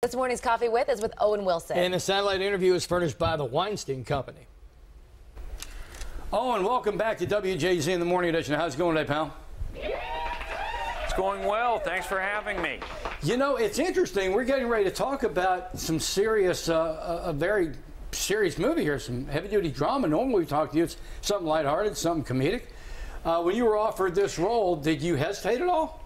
This morning's Coffee With is with Owen Wilson. And the satellite interview is furnished by the Weinstein Company. Owen, welcome back to WJZ in the Morning Edition. How's it going today, pal? It's going well. Thanks for having me. You know, it's interesting. We're getting ready to talk about some serious, a very serious movie here, some heavy-duty drama. Normally we talk to you, it's something lighthearted, something comedic. When you were offered this role, did you hesitate at all?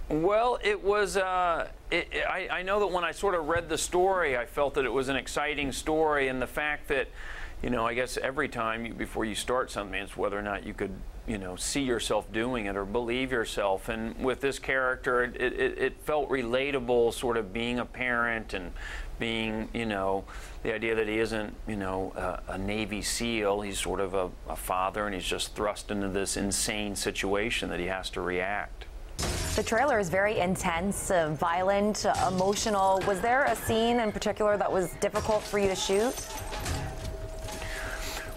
Well, it was, I know that when I sort of read the story, I felt that it was an exciting story, and the fact that, you know, I guess every time before you start something, it's whether or not you could, you know, see yourself doing it or believe yourself. And with this character, it felt relatable, sort of being a parent and being, you know, the idea that he isn't, you know, a Navy SEAL. He's sort of a father, and he's just thrust into this insane situation that he has to react. The trailer is very intense, violent, emotional. Was there a scene in particular that was difficult for you to shoot?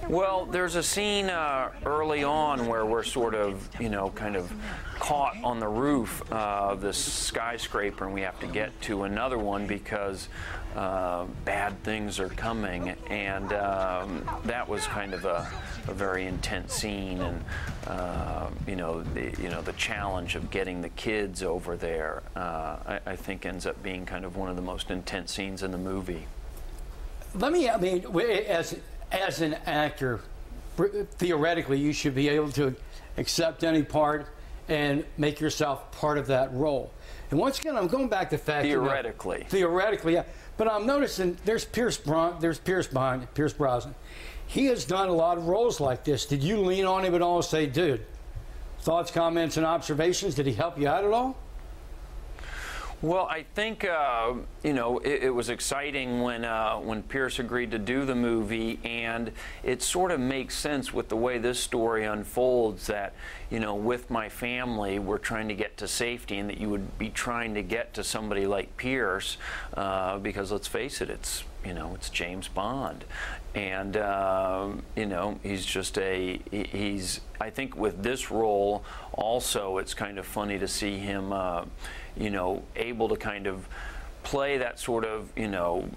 Well, there's a scene early on where we're sort of, you know, kind of caught on the roof of this skyscraper, and we have to get to another one because bad things are coming, and that was kind of a very intense scene, and you know, the challenge of getting the kids over there, I think ends up being kind of one of the most intense scenes in the movie. I mean, as an actor, theoretically, you should be able to accept any part and make yourself part of that role. And once again, I'm going back to the fact theoretically. Theoretically, yeah. But I'm noticing there's Pierce Brosnan. He has done a lot of roles like this. Did you lean on him at all and say, dude, thoughts, comments, and observations? Did he help you out at all? Well, I think you know, it was exciting when Pierce agreed to do the movie, and it sort of makes sense with the way this story unfolds that, you know, with my family, we're trying to get to safety, and that you would be trying to get to somebody like Pierce because let's face it, it's, you know, it's James Bond, and you know, he's just he's, I think with this role also, it's kind of funny to see him you know, able to kind of play that sort of, you know,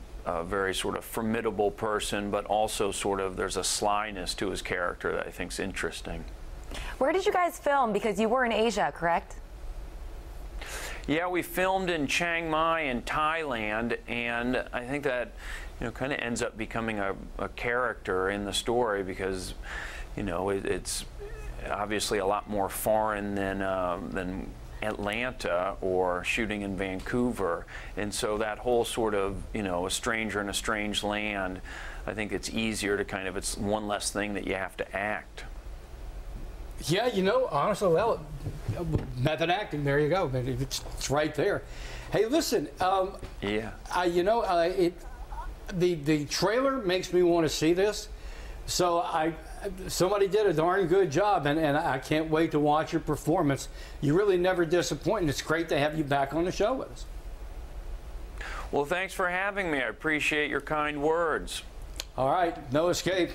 very sort of formidable person, but also sort of there's a slyness to his character that I think's interesting. Where did you guys film? Because you were in Asia, correct? Yeah, we filmed in Chiang Mai in Thailand, and I think that, you know, kind of ends up becoming a character in the story because, you know, it's obviously a lot more foreign than Atlanta or shooting in Vancouver, and so that whole sort of, you know, a stranger in a strange land, I think it's easier to kind of, it's one less thing that you have to act. Yeah, you know, honestly, well, method acting, there you go. It's right there. Hey, listen, yeah, you know, the trailer makes me want to see this, so somebody did a darn good job, and I can't wait to watch your performance. You really never disappoint, and it's great to have you back on the show with us. Well, thanks for having me. I appreciate your kind words. All right, no escape.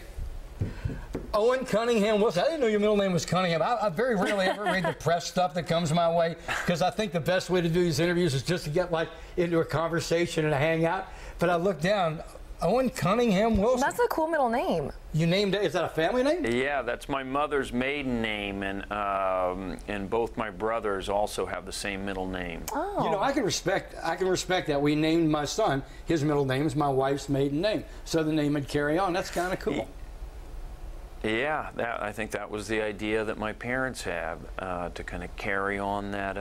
Owen Cunningham Wilson. I didn't know your middle name was Cunningham. I very rarely ever read the press stuff that comes my way because I think the best way to do these interviews is just to get like into a conversation and a hangout. But I looked down, Owen Cunningham Wilson. That's a cool middle name. You named it? Is that a family name? Yeah, that's my mother's maiden name, and both my brothers also have the same middle name. Oh. You know, I can respect that. We named my son. His middle name is my wife's maiden name, so the name would carry on. That's kind of cool. Yeah, I think that was the idea that my parents had, to kind of carry on that,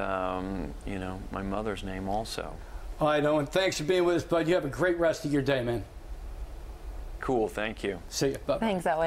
you know, my mother's name also. All right, Owen, thanks for being with us, bud. You have a great rest of your day, man. Cool, thank you. See you. Bye. Thanks, Owen.